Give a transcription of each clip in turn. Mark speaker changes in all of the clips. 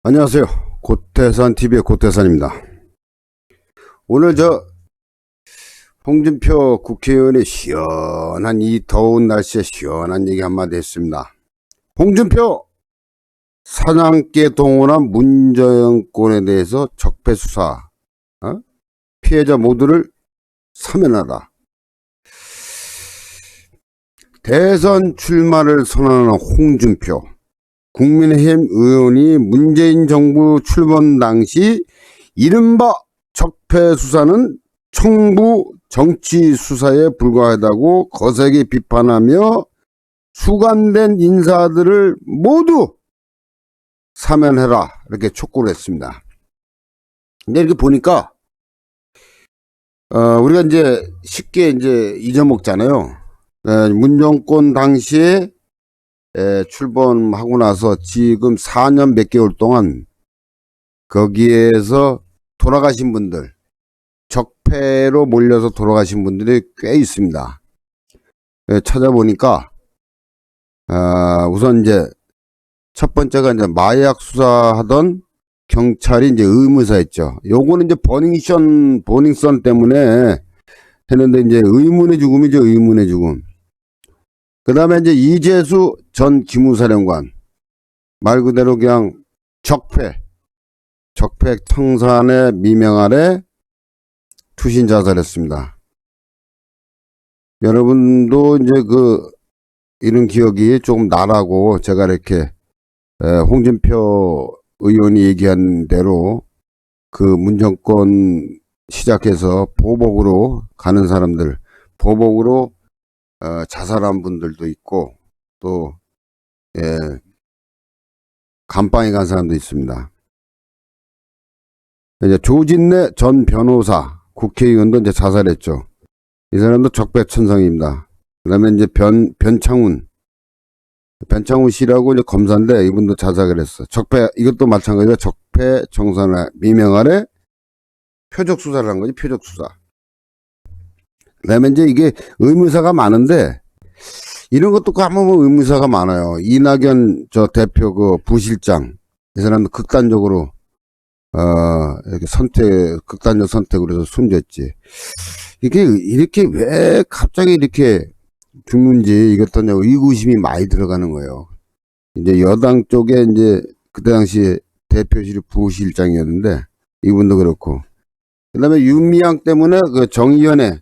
Speaker 1: 안녕하세요. 고태산TV의 고태산입니다. 오늘 홍준표 국회의원의 시원한 이 더운 날씨에 시원한 얘기 한마디 했습니다. 홍준표 사냥개 동원한 문정권에 대해서 적폐수사, 피해자 모두를 사면하라. 대선 출마를 선언한 홍준표 국민의힘 의원이 문재인 정부 출범 당시 이른바 적폐 수사는 청부 정치 수사에 불과하다고 거세게 비판하며 수감된 인사들을 모두 사면해라 이렇게 촉구를 했습니다. 근데 이렇게 보니까 우리가 이제 쉽게 이제 잊어먹잖아요. 문정권 당시에 출범하고 나서 지금 4년 몇 개월 동안 거기에서 돌아가신 분들, 적폐로 몰려서 돌아가신 분들이 꽤 있습니다. 찾아보니까 우선 이제 첫 번째가 이제 마약 수사하던 경찰이 이제 의무사였죠. 요거는 이제 버닝썬 때문에 했는데 이제 의문의 죽음이죠. 의문의 죽음. 그 다음에 이제 이재수 전 기무사령관. 말 그대로 그냥 적폐 청산의 미명 아래 투신 자살했습니다. 여러분도 이제 이런 기억이 조금 나라고 제가 이렇게 홍준표 의원이 얘기한 대로 그 문정권 시작해서 보복으로 가는 사람들, 보복으로 자살한 분들도 있고 또 감방에 간 사람도 있습니다. 이제 조진래 전 변호사 국회의원도 이제 자살했죠. 이 사람도 적폐천상입니다. 그다음에 이제 변창훈 씨라고 이제 검사인데 이분도 자살을 했어. 적폐 이것도 마찬가지로 적폐 청산의 미명 아래 표적 수사를 한 거지. 표적 수사. 그다음에 이제 이게 의무사가 많은데 이런 것도 가면 의무사가 많아요. 이낙연 대표 부실장 이 사람도 극단적으로 이렇게 극단적 선택으로 해서 숨졌지. 이게 이렇게 왜 갑자기 이렇게 죽는지 이것도 의구심이 많이 들어가는 거예요. 이제 여당 쪽에 이제 그때 당시에 대표실 부실장이었는데 이분도 그렇고. 그다음에 윤미향 때문에 정의연에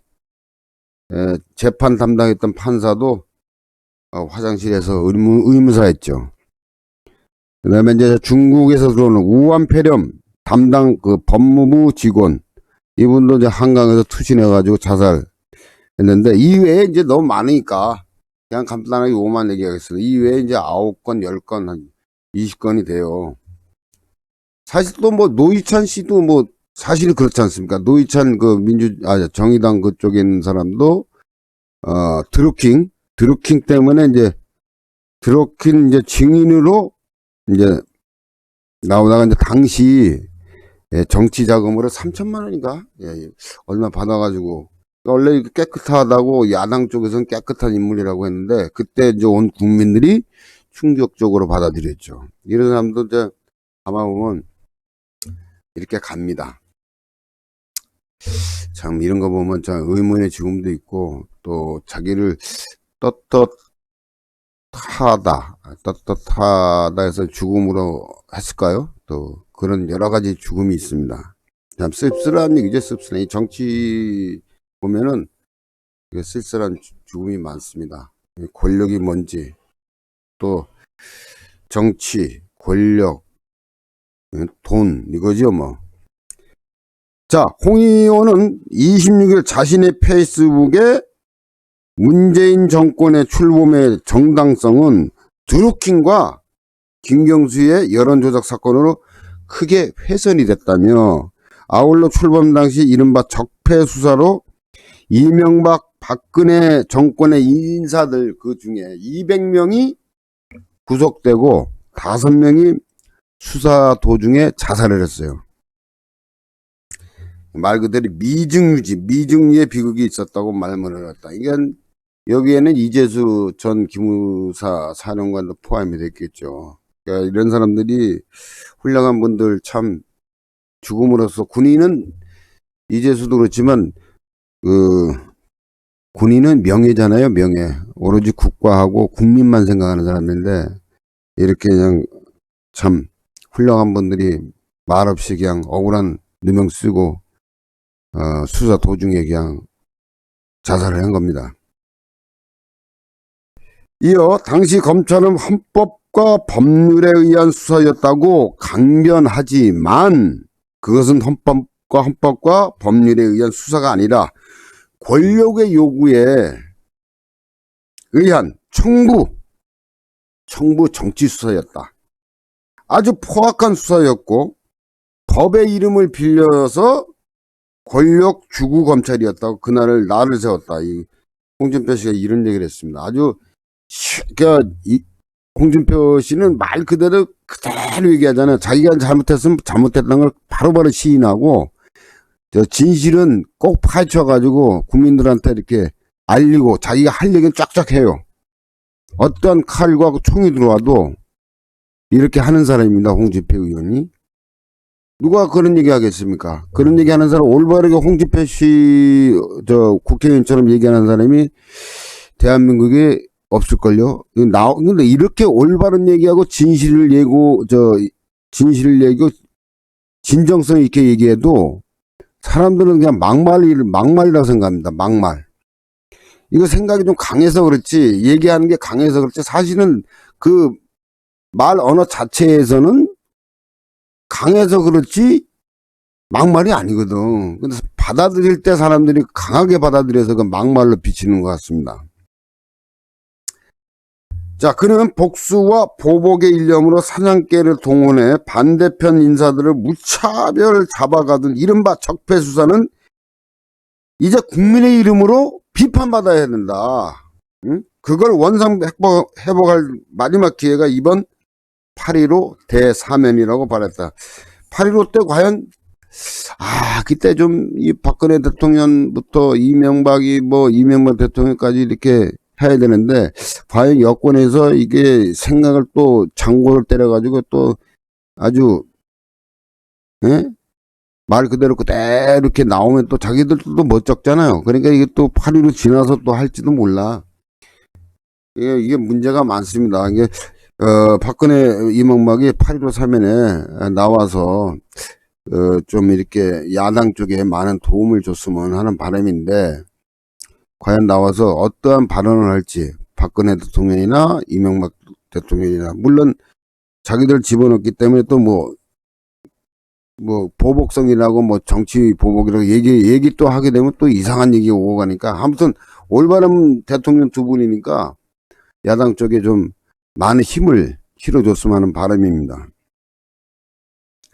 Speaker 1: 재판 담당했던 판사도 화장실에서 의무사했죠. 그 다음에 이제 중국에서 들어오는 우한폐렴 담당 법무부 직원, 이분도 이제 한강에서 투신해가지고 자살했는데, 이외에 이제 너무 많으니까, 그냥 간단하게 5만 얘기하겠습니다. 이외에 이제 9건, 10건, 한 20건이 돼요. 사실 또 노희찬 씨도 사실 그렇지 않습니까? 노희찬 정의당 그쪽에 있는 사람도, 드루킹 때문에 드루킹 증인으로 나오다가 당시 정치 자금으로 3천만 원인가? 얼마 받아가지고. 원래 깨끗하다고 야당 쪽에서는 깨끗한 인물이라고 했는데, 그때 온 국민들이 충격적으로 받아들였죠. 이런 사람도 아마 보면 이렇게 갑니다. 참 이런 거 보면 참 의문의 죽음도 있고 또 자기를 떳떳하다 해서 죽음으로 했을까요? 또 그런 여러 가지 죽음이 있습니다. 참 씁쓸한 얘기죠. 씁쓸한 이 정치 보면은 쓸쓸한 죽음이 많습니다. 권력이 뭔지 또 정치, 권력, 돈 이거죠 뭐. 자, 홍 의원은 26일 자신의 페이스북에 문재인 정권의 출범의 정당성은 드루킹과 김경수의 여론조작 사건으로 크게 훼손이 됐다며, 아울러 출범 당시 이른바 적폐 수사로 이명박 박근혜 정권의 인사들 그 중에 200명이 구속되고 5명이 수사 도중에 자살을 했어요. 말 그대로 미증유의 비극이 있었다고 말문을 했다. 이건 여기에는 이재수 전 기무사 사령관도 포함이 됐겠죠. 그러니까 이런 사람들이 훌륭한 분들 참 죽음으로써 군인은 이재수도 그렇지만 그 군인은 명예잖아요, 명예. 오로지 국가하고 국민만 생각하는 사람인데 이렇게 그냥 참 훌륭한 분들이 말없이 그냥 억울한 누명 쓰고 수사 도중에 그냥 자살을 한 겁니다. 이어 당시 검찰은 헌법과 법률에 의한 수사였다고 강변하지만 그것은 헌법과 법률에 의한 수사가 아니라 권력의 요구에 의한 청부 정치 수사였다. 아주 포악한 수사였고 법의 이름을 빌려서 권력 주구 검찰이었다고 그날을 날을 세웠다. 이 홍준표 씨가 이런 얘기를 했습니다. 아주 그러니까 홍준표 씨는 말 그대로 얘기하잖아요. 자기가 잘못했으면 잘못했다는 걸 바로바로 시인하고 진실은 꼭 파헤쳐가지고 국민들한테 이렇게 알리고 자기가 할 얘기는 쫙쫙 해요. 어떤 칼과 총이 들어와도 이렇게 하는 사람입니다. 홍준표 의원이. 누가 그런 얘기 하겠습니까? 그런 얘기 하는 사람, 올바르게 홍준표 씨, 국회의원처럼 얘기하는 사람이 대한민국에 없을걸요? 근데 이렇게 올바른 얘기하고 진실을 얘기고, 진정성 있게 얘기해도 사람들은 그냥 막말이라고 생각합니다. 막말. 이거 생각이 좀 강해서 그렇지, 얘기하는 게 강해서 그렇지, 사실은 그 말 언어 자체에서는 강해서 그렇지 막말이 아니거든. 근데 받아들일 때 사람들이 강하게 받아들여서 그 막말로 비치는 것 같습니다. 자, 그는 복수와 보복의 일념으로 사냥개를 동원해 반대편 인사들을 무차별 잡아가던 이른바 적폐수사는 이제 국민의 이름으로 비판받아야 된다. 응? 그걸 원상 회복할 마지막 기회가 이번 8.15 대사면이라고 말했다. 8.15 때 과연 그때 좀 이 박근혜 대통령부터 이명박 대통령까지 이렇게 해야 되는데 과연 여권에서 이게 생각을 또 장고를 때려가지고 또 아주 말 그대로 이렇게 나오면 또 자기들도 또 멋쩍잖아요. 그러니까 이게 또 8.15 지나서 또 할지도 몰라. 이게 문제가 많습니다. 이게 박근혜 이명박이 8.15 사면에 나와서 좀 이렇게 야당 쪽에 많은 도움을 줬으면 하는 바람인데 과연 나와서 어떠한 발언을 할지 박근혜 대통령이나 이명박 대통령이나 물론 자기들 집어넣기 때문에 또 보복성이라고 정치 보복이라고 얘기 또 하게 되면 또 이상한 얘기 오고 가니까 아무튼 올바른 대통령 두 분이니까 야당 쪽에 좀 많은 힘을 실어줬으면 하는 바람입니다.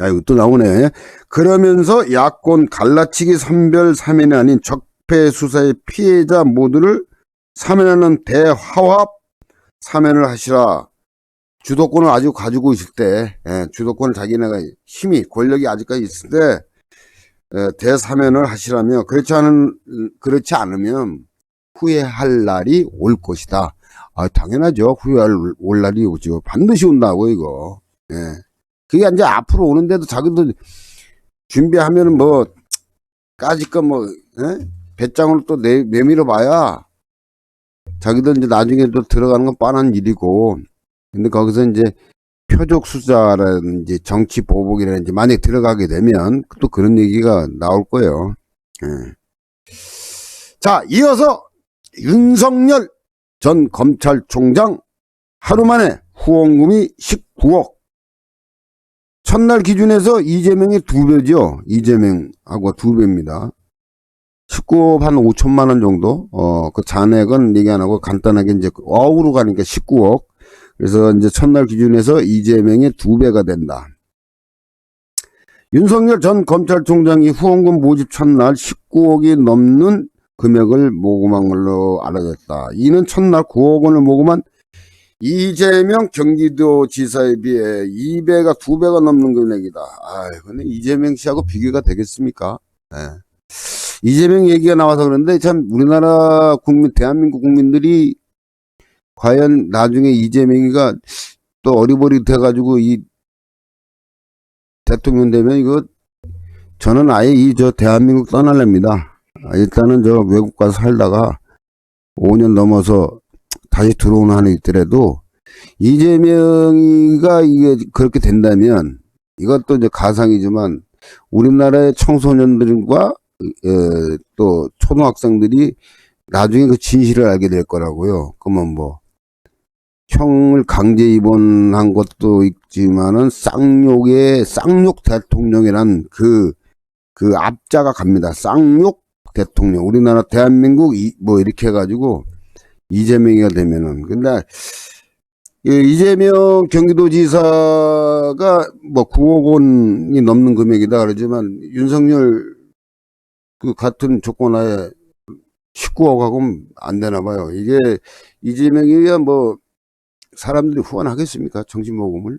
Speaker 1: 이거 또 나오네. 그러면서 야권 갈라치기 선별 사면이 아닌 적폐 수사의 피해자 모두를 사면하는 대화합 사면을 하시라. 주도권을 아직 가지고 있을 때, 주도권을 자기네가 힘이, 권력이 아직까지 있을 때, 대사면을 하시라며, 그렇지 않으면 후회할 날이 올 것이다. 당연하죠. 올 날이 오죠. 반드시 온다고, 이거. 그게 이제 앞으로 오는데도 자기도 준비하면은 까짓 배짱으로 또 내밀어 봐야 자기들 이제 나중에 또 들어가는 건 뻔한 일이고, 근데 거기서 이제 표적 수사라든지 정치 보복이라든지 만약에 들어가게 되면 또 그런 얘기가 나올 거예요. 자, 이어서 윤석열 전 검찰총장 하루 만에 후원금이 19억. 첫날 기준에서 이재명이 2배죠. 이재명하고 2배입니다. 19억 한 5천만 원 정도. 그 잔액은 얘기 안 하고 간단하게 이제 억으로 가니까 19억. 그래서 이제 첫날 기준에서 이재명의 2배가 된다. 윤석열 전 검찰총장이 후원금 모집 첫날 19억이 넘는 금액을 모금한 걸로 알려졌다. 이는 첫날 9억 원을 모금한 이재명 경기도지사에 비해 2배가 넘는 금액이다. 근데 이재명 씨하고 비교가 되겠습니까? 이재명 얘기가 나와서 그런데 참 우리나라 대한민국 국민들이 과연 나중에 이재명이가 또 어리버리해가지고 이 대통령 되면 이거 저는 아예 이 저 대한민국 떠날랍니다. 일단은 저 외국 가서 살다가 5년 넘어서 다시 들어오는 한이 있더라도 이재명이가 이게 그렇게 된다면 이것도 이제 가상이지만 우리나라의 청소년들과 또 초등학생들이 나중에 그 진실을 알게 될 거라고요. 그러면 뭐 형을 강제 입원한 것도 있지만은 쌍욕 대통령이란 그 앞자가 갑니다. 쌍욕 대통령. 우리나라 대한민국 뭐 이렇게 해가지고 이재명이가 되면은. 근데 이재명 경기도지사가 뭐 9억 원이 넘는 금액이다 그러지만 윤석열 그 같은 조건하에 19억하고는 안 되나 봐요. 이게 이재명이야 뭐 사람들이 후원하겠습니까? 정신모금을.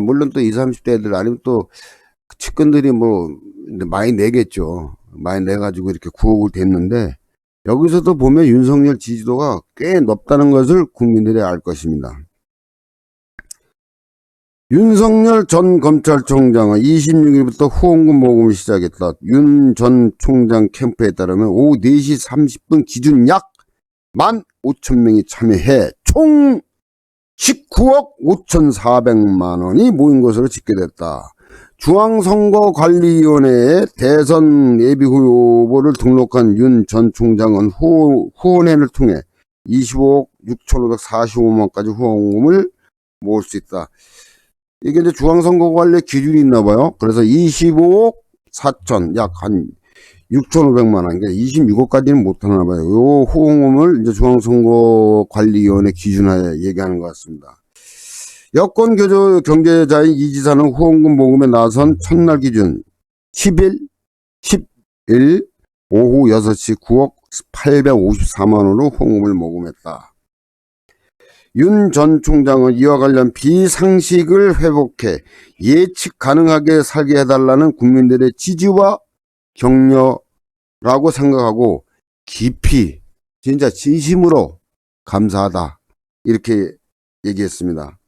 Speaker 1: 물론 또 20, 30대 애들 아니면 또 측근들이 뭐 많이 내겠죠. 많이 내가지고 이렇게 9억을 댔는데 여기서도 보면 윤석열 지지도가 꽤 높다는 것을 국민들이 알 것입니다. 윤석열 전 검찰총장은 26일부터 후원금 모금을 시작했다. 윤 전 총장 캠프에 따르면 오후 4시 30분 기준 약 15,000명이 참여해 총 19억 5,400만 원이 모인 것으로 집계됐다. 중앙선거관리위원회에 대선 예비후보를 등록한 윤 전 총장은 후원회를 통해 25억 6,545만까지 후원금을 모을 수 있다. 이게 이제 중앙선거관리 기준이 있나 봐요. 그래서 25억 4천, 약 한 6,500만 원, 그러니까 26억까지는 못하나 봐요. 요 후원금을 이제 중앙선거관리위원회 기준하에 얘기하는 것 같습니다. 여권 경제자인 이 지사는 후원금 모금에 나선 첫날 기준 10일 오후 6시 9억 854만 원으로 후원금을 모금했다. 윤 전 총장은 이와 관련 비상식을 회복해 예측 가능하게 살게 해달라는 국민들의 지지와 격려라고 생각하고 깊이 진짜 진심으로 감사하다 이렇게 얘기했습니다.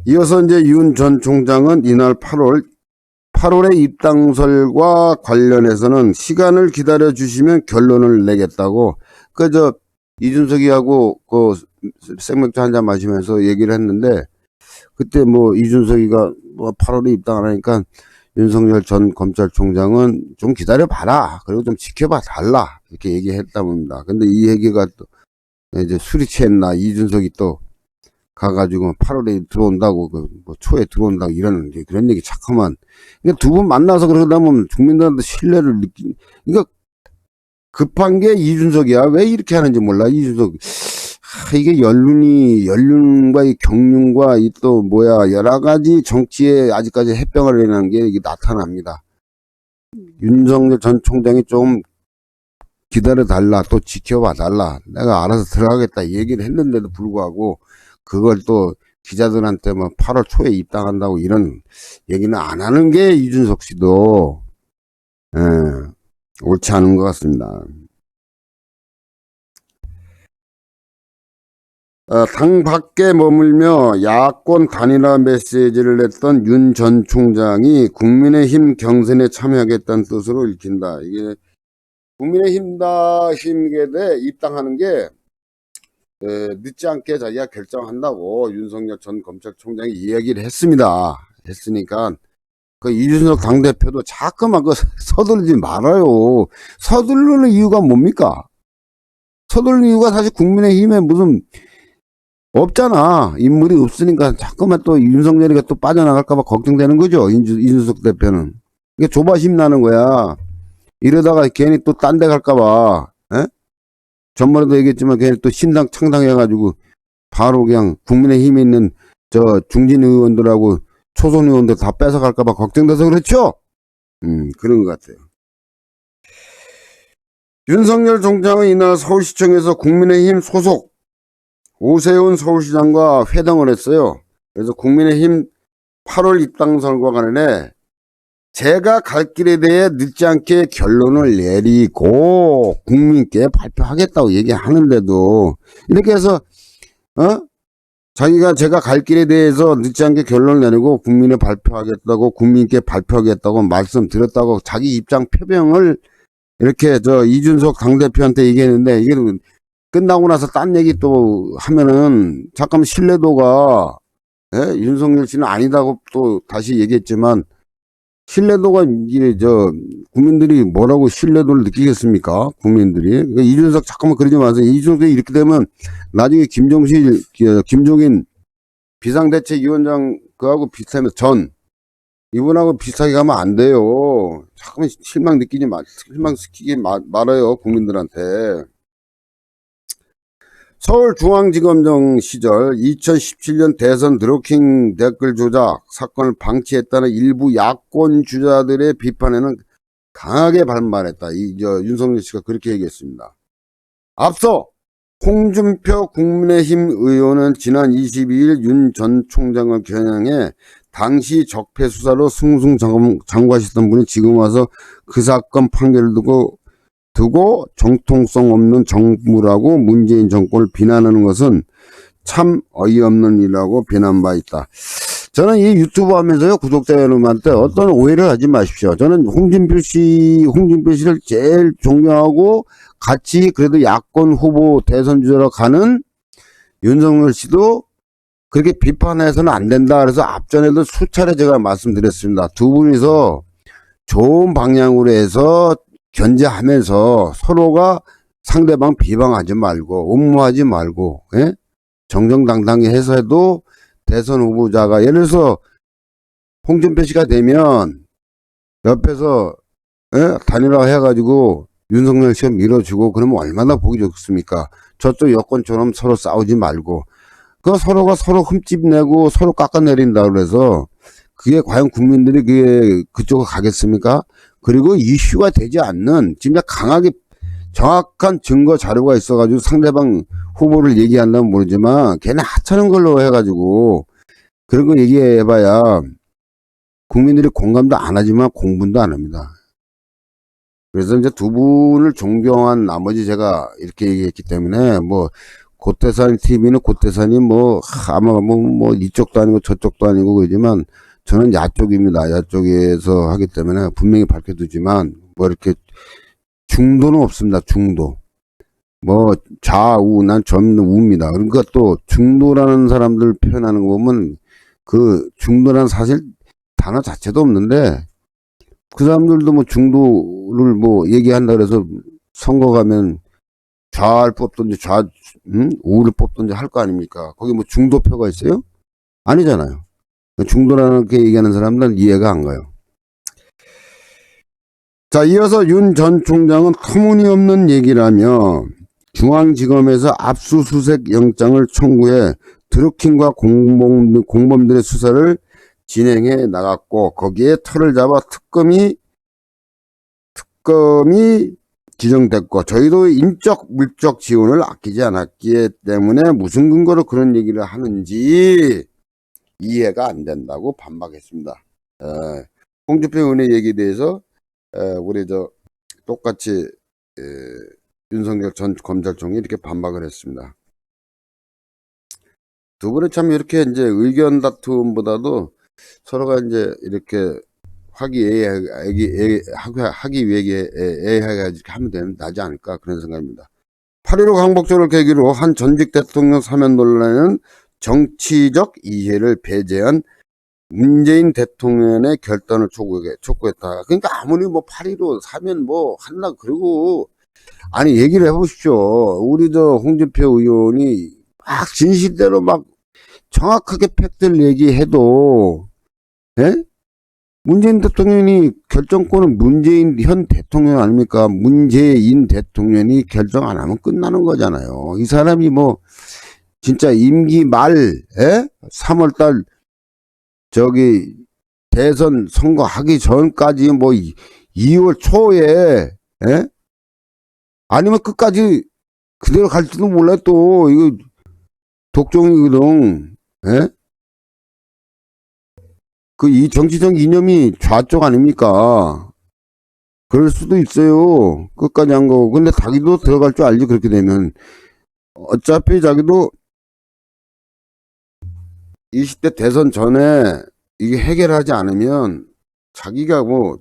Speaker 1: 이어서 이제 윤 전 총장은 이날 8월의 입당설과 관련해서는 시간을 기다려 주시면 결론을 내겠다고 이준석이하고 생맥주 한잔 마시면서 얘기를 했는데 그때 뭐 이준석이가 뭐 8월에 입당 안 하니까 윤석열 전 검찰총장은 좀 기다려봐라. 그리고 좀 지켜봐 달라. 이렇게 얘기했답니다. 근데 이 얘기가 또 이제 술이 취했나 이준석이 또 가가지고 8월에 들어온다고 뭐 초에 들어온다고 이러는 그런 얘기 자꾸만. 그러니까 두 분 만나서 그러다 보면 국민들한테 신뢰를 그러니까 급한 게 이준석이야. 왜 이렇게 하는지 몰라. 이준석. 이게 연륜과 이 경륜과 이 또 여러 가지 정치에 아직까지 햇병을 내는 게 이게 나타납니다. 윤석열 전 총장이 좀 기다려달라. 또 지켜봐달라. 내가 알아서 들어가겠다. 얘기를 했는데도 불구하고 그걸 또 기자들한테 뭐 8월 초에 입당한다고 이런 얘기는 안 하는 게 이준석 씨도, 옳지 않은 것 같습니다. 당 밖에 머물며 야권 단일화 메시지를 냈던 윤 전 총장이 국민의힘 경선에 참여하겠다는 뜻으로 읽힌다. 이게 국민의힘에 입당하는 게 늦지 않게 자기가 결정한다고 윤석열 전 검찰총장이 이야기를 했습니다. 했으니까 그 이준석 당대표도 자꾸만 서두르지 말아요. 서두르는 이유가 뭡니까? 서두르는 이유가 사실 국민의힘에 무슨 없잖아. 인물이 없으니까 자꾸만 또 윤석열이가 또 빠져나갈까봐 걱정되는 거죠. 이준석 대표는. 이게 조바심 나는 거야. 이러다가 괜히 또 딴 데 갈까봐. 전번에도 얘기했지만 괜히 또 신당 창당해가지고 바로 그냥 국민의힘에 있는 저 중진 의원들하고 초선 의원들 다 뺏어갈까봐 걱정돼서 그렇죠? 그런 것 같아요. 윤석열 총장은 이날 서울시청에서 국민의힘 소속 오세훈 서울시장과 회동을 했어요. 그래서 국민의힘 8월 입당설과 관련해 제가 갈 길에 대해 늦지 않게 결론을 내리고 국민께 발표하겠다고 얘기하는데도 이렇게 해서 자기가 제가 갈 길에 대해서 늦지 않게 결론을 내리고 국민께 발표하겠다고 말씀드렸다고 자기 입장 표명을 이렇게 이준석 당대표한테 얘기했는데, 이게 끝나고 나서 딴 얘기 또 하면은 잠깐 신뢰도가, 윤석열 씨는 아니다고 또 다시 얘기했지만, 신뢰도가 이게 국민들이 뭐라고 신뢰도를 느끼겠습니까? 국민들이. 그러니까 이준석 잠깐만 그러지 마세요. 이준석이 이렇게 되면 나중에 김종인 비상대책위원장 그하고 비슷하면 이분하고 비슷하게 가면 안 돼요. 잠깐만 실망시키지 말아요, 국민들한테. 서울중앙지검장 시절 2017년 대선 드루킹 댓글 조작 사건을 방치했다는 일부 야권 주자들의 비판에는 강하게 반발했다. 윤석열 씨가 그렇게 얘기했습니다. 앞서 홍준표 국민의힘 의원은 지난 22일 윤 전 총장을 겨냥해 당시 적폐 수사로 승승장구하셨던 분이 지금 와서 그 사건 판결을 두고 정통성 없는 정부라고 문재인 정권을 비난하는 것은 참 어이없는 일이라고 비난한 바 있다. 저는 이 유튜브 하면서요, 구독자 여러분한테 어떤 오해를 하지 마십시오. 저는 홍준표 씨를 제일 존경하고 같이 그래도 야권 후보 대선 주자로 가는 윤석열 씨도 그렇게 비판해서는 안 된다. 그래서 앞전에도 수차례 제가 말씀드렸습니다. 두 분이서 좋은 방향으로 해서 견제하면서 서로가 상대방 비방하지 말고 옹호하지 말고, 정정당당히 해서 해도 대선 후보자가 예를 들어서 홍준표 씨가 되면 옆에서 단일화 해가지고 윤석열 씨가 밀어주고 그러면 얼마나 보기 좋습니까? 저쪽 여권처럼 서로 싸우지 말고 서로가 서로 흠집 내고 서로 깎아내린다 그래서 그게 과연 국민들이 그쪽으로 가겠습니까? 그리고 이슈가 되지 않는 진짜 강하게 정확한 증거 자료가 있어가지고 상대방 후보를 얘기한다면 모르지만 걔는 하찮은 걸로 해가지고 그런 거 얘기해봐야 국민들이 공감도 안 하지만 공분도 안 합니다. 그래서 이제 두 분을 존경한 나머지 제가 이렇게 얘기했기 때문에 고태산 TV는 고태산이 아마 이쪽도 아니고 저쪽도 아니고 그러지만 저는 야쪽입니다. 야쪽에서 하기 때문에 분명히 밝혀두지만 이렇게 중도는 없습니다. 중도. 좌우, 난 전부 우입니다. 그러니까 또 중도라는 사람들 표현하는 거 보면 그 중도라는 사실 단어 자체도 없는데 그 사람들도 중도를 얘기한다 그래서 선거 가면 좌를 뽑든지 우를 뽑든지 할 거 아닙니까? 거기 중도표가 있어요? 아니잖아요. 중도라는 게 얘기하는 사람들은 이해가 안 가요. 자, 이어서 윤 전 총장은 터무니없는 얘기라며 중앙지검에서 압수수색 영장을 청구해 드루킹과 공범들의 수사를 진행해 나갔고 거기에 털을 잡아 특검이 지정됐고 저희도 인적 물적 지원을 아끼지 않았기 때문에 무슨 근거로 그런 얘기를 하는지 이해가 안 된다고 반박했습니다. 홍준표 의원의 얘기에 대해서 우리 똑같이 윤석열 전 검찰총장이 이렇게 반박을 했습니다. 두 분은 참 이렇게 이제 의견 다툼보다도 서로가 이제 이렇게 하기 위해 이렇게 하면 나지 않을까 그런 생각입니다. 8.15 강복절을 계기로 한 전직 대통령 사면 논란에는 정치적 이해를 배제한 문재인 대통령의 결단을 촉구했다. 그러니까 아무리 8.15 사면 한다 그러고 아니 얘기를 해보십시오. 우리 홍준표 의원이 막 진실대로 정확하게 팩트를 얘기해도 문재인 대통령이 결정권은 문재인 현 대통령 아닙니까? 문재인 대통령이 결정 안 하면 끝나는 거잖아요. 이 사람이 진짜 임기 말 3월달 대선 선거하기 전까지 2월 초에 아니면 끝까지 그대로 갈지도 몰라요. 또 이거 독종이거든. 이 정치적 이념이 좌쪽 아닙니까? 그럴 수도 있어요. 끝까지 한 거고. 근데 자기도 들어갈 줄 알지, 그렇게 되면. 어차피 자기도 20대 대선 전에 이게 해결하지 않으면 자기가 뭐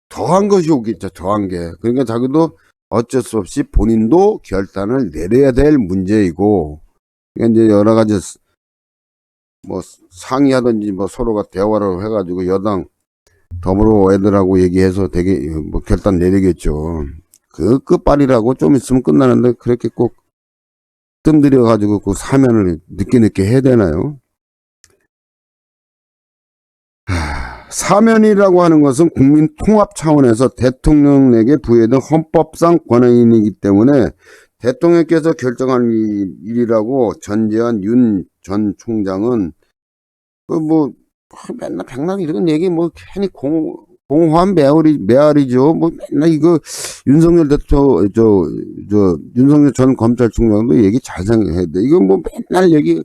Speaker 1: 더한 것이 오겠죠. 더한 게. 그러니까 자기도 어쩔 수 없이 본인도 결단을 내려야 될 문제이고, 그러니까 이제 여러 가지 뭐 상의하든지 뭐 서로가 대화를 해가지고 여당 더불어 애들하고 얘기해서 되게 뭐 결단 내리겠죠. 그 끝발이라고 좀 있으면 끝나는데 그렇게 꼭 뜸들여 가지고 그 사면을 늦게 해야 되나요? 사면이라고 하는 것은 국민 통합 차원에서 대통령에게 부여된 헌법상 권한이기 때문에 대통령께서 결정한 일이라고 전제한 윤 전 총장은 그 뭐 맨날 백날 이런 얘기 뭐 괜히 공허한 메아리죠. 뭐 맨날 이거 윤석열 윤석열 전 검찰총장도 얘기 잘 생각해야 돼. 이거 뭐 맨날 얘기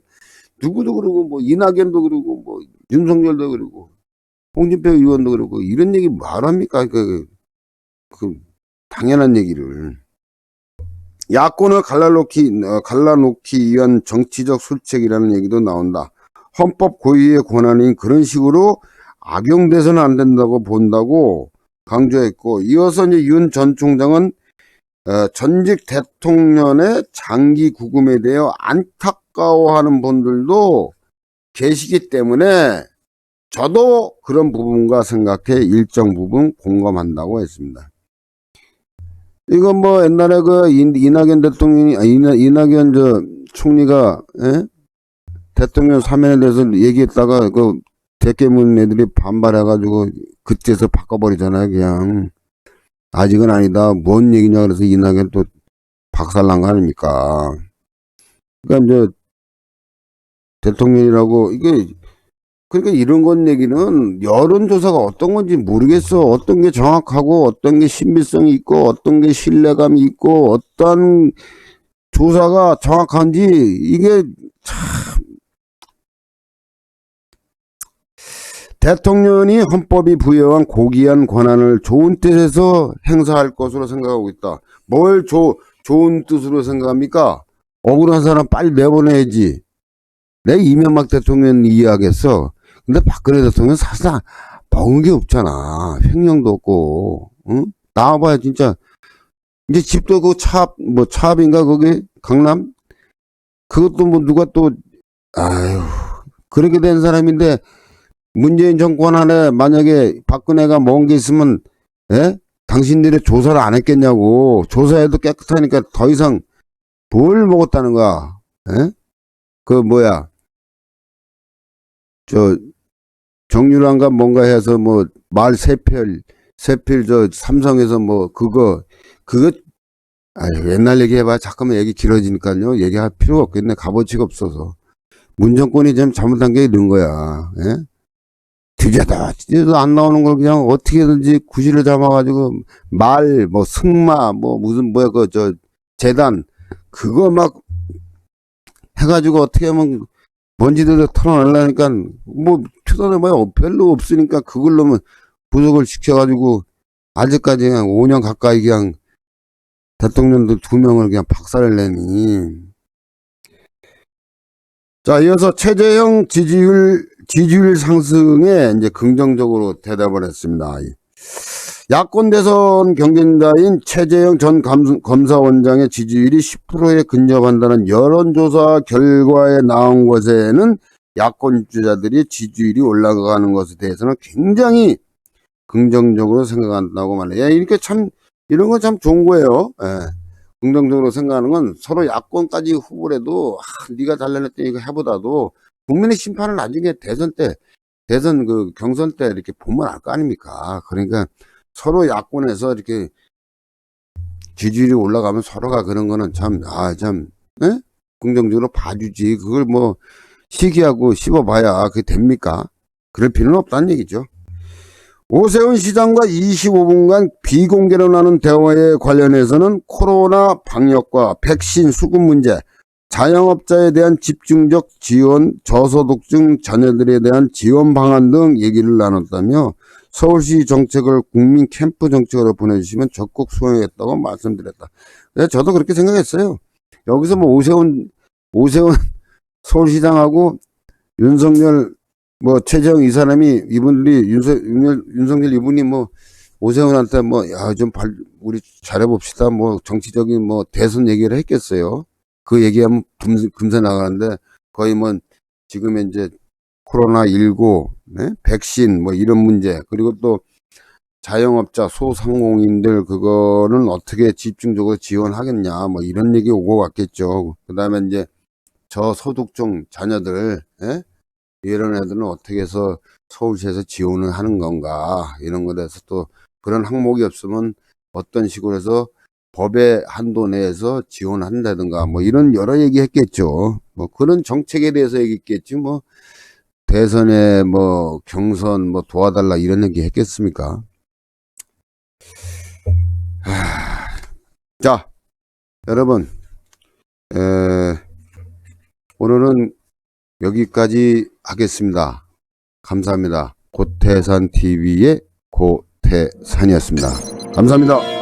Speaker 1: 누구도 그러고 뭐 이낙연도 그러고 뭐 윤석열도 그러고 홍준표 의원도 그러고 이런 얘기 말합니까? 그 당연한 얘기를. 야권을 갈라놓기 위한 정치적 술책이라는 얘기도 나온다. 헌법 고유의 권한인 그런 식으로 악용돼서는 안 된다고 본다고 강조했고, 이어서 이제 윤 전 총장은 전직 대통령의 장기 구금에 대해 안타까워하는 분들도 계시기 때문에 저도 그런 부분과 생각해 일정 부분 공감한다고 했습니다. 이건 뭐 옛날에 그 이낙연 대통령이 이낙연 총리가 대통령 사면에 대해서 얘기했다가 그 대깨문 애들이 반발해가지고 그때서 바꿔버리잖아요. 그냥 아직은 아니다. 뭔 얘기냐 그래서 이낙연 또 박살난 거 아닙니까? 그러니까 이제 대통령이라고 이게 그러니까 이런 건 얘기는 여론조사가 어떤 건지 모르겠어. 어떤 게 정확하고 어떤 게 신빙성이 있고 어떤 게 신뢰감이 있고 어떤 조사가 정확한지 이게 참 대통령이 헌법이 부여한 고귀한 권한을 좋은 뜻에서 행사할 것으로 생각하고 있다. 뭘 좋은 뜻으로 생각합니까? 억울한 사람 빨리 내보내야지. 내 이명박 대통령 이해하겠어. 근데 박근혜 대통령 사실상 먹은 게 없잖아. 횡령도 없고, 응? 나와봐야 진짜. 이제 집도 그 차압인가, 거기, 강남? 그것도 뭐 누가 또, 아유, 그렇게 된 사람인데, 문재인 정권 안에 만약에 박근혜가 먹은 게 있으면, 당신들이 조사를 안 했겠냐고. 조사해도 깨끗하니까 더 이상 뭘 먹었다는 거야. 그 뭐야. 정유랑과 뭔가 해서 뭐 말 세필 삼성에서 뭐 그거 아유, 옛날 얘기해봐. 잠깐만 얘기 길어지니까요. 얘기할 필요가 없겠네. 값어치가 없어서. 문정권이 좀 잘못한 게 이런 거야. 뒤져도 안 나오는 걸 그냥 어떻게든지 구실을 잡아가지고 뭐 승마 무슨 재단 그거 막 해가지고 어떻게 하면 먼지들을 털어내려니까 뭐 털어내봐야 별로 없으니까 그걸로만 부족을 시켜가지고 아직까지 그냥 5년 가까이 그냥 대통령들 2명을 그냥 박살을 내니. 자, 이어서 최재형 지지율 상승에 이제 긍정적으로 대답을 했습니다. 야권 대선 경쟁자인 최재형 전 검사원장의 지지율이 10%에 근접한다는 여론조사 결과에 나온 것에는 야권 주자들이 지지율이 올라가는 것에 대해서는 굉장히 긍정적으로 생각한다고 말해요. 이렇게 참 이런 건 참 좋은 거예요. 긍정적으로 생각하는 건 서로 야권까지 후보를 해도 네가 잘내냈더니 이거 해보다도 국민의 심판을 나중에 대선 그 경선 때 이렇게 보면 알 거 아닙니까? 그러니까 서로 야권에서 이렇게 지지율이 올라가면 서로가 그런 거는 참 긍정적으로 봐주지. 그걸 뭐 시기하고 씹어봐야 그게 됩니까? 그럴 필요는 없다는 얘기죠. 오세훈 시장과 25분간 비공개로 나눈 대화에 관련해서는 코로나 방역과 백신 수급 문제, 자영업자에 대한 집중적 지원, 저소득층 자녀들에 대한 지원 방안 등 얘기를 나눴다며 서울시 정책을 국민 캠프 정책으로 보내주시면 적극 수용하겠다고 말씀드렸다. 저도 그렇게 생각했어요. 여기서 뭐 오세훈 서울시장하고 윤석열, 뭐, 최재형 이 사람이, 이분들이, 윤석열 이분이 뭐, 오세훈한테 뭐, 야, 우리 잘해봅시다. 뭐, 정치적인 뭐, 대선 얘기를 했겠어요. 그 얘기하면 금세 나가는데, 거의 뭐, 지금 이제, 코로나19, 네? 백신, 뭐, 이런 문제, 그리고 또, 자영업자, 소상공인들, 그거는 어떻게 집중적으로 지원하겠냐, 뭐, 이런 얘기 오고 갔겠죠. 그 다음에 이제, 저소득층 자녀들, 예? 이런 애들은 어떻게 해서 서울시에서 지원을 하는 건가, 이런 거에 대해서 또 그런 항목이 없으면 어떤 식으로 해서 법의 한도 내에서 지원한다든가 뭐 이런 여러 얘기 했겠죠. 뭐 그런 정책에 대해서 얘기했겠지. 뭐 대선에 뭐 경선 뭐 도와달라 이런 얘기 했겠습니까? 자, 여러분, 오늘은 여기까지 하겠습니다. 감사합니다. 고태산 TV의 고태산이었습니다. 감사합니다.